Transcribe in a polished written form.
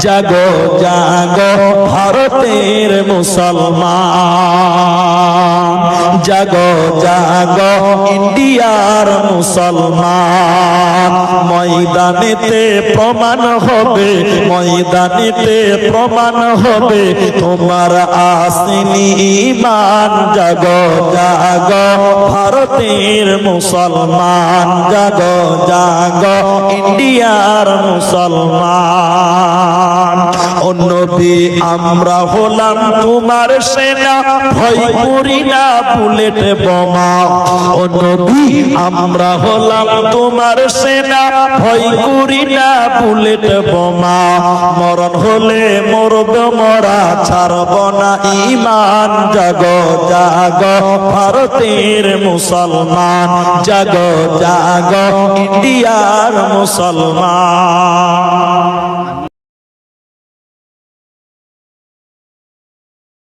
জাগো জাগো ভারতের মুসলমান, জাগো জাগো ইন্ডিয়ার মুসলমান। ময়দানেতে প্রমাণ হবে, ময়দানেতে প্রমাণ হবে তোমার আসলি ঈমান। জাগো জাগো ভারতের মুসলমান, জাগো জাগো ইন্ডিয়ার মুসলমান। ও নবী আমরা হলাম তোমার সেনা, ভয় করি না বুলেট বোমা। ও নবী আমরা হলাম তোমার সেনা, ভয় করি না বুলেট বোমা। মরণ হলে মরব মরা, ছাড়ব না ঈমান। জাগো জাগো ভারতের মুসলমান, জাগো জাগো ইন্ডিয়ার মুসলমান।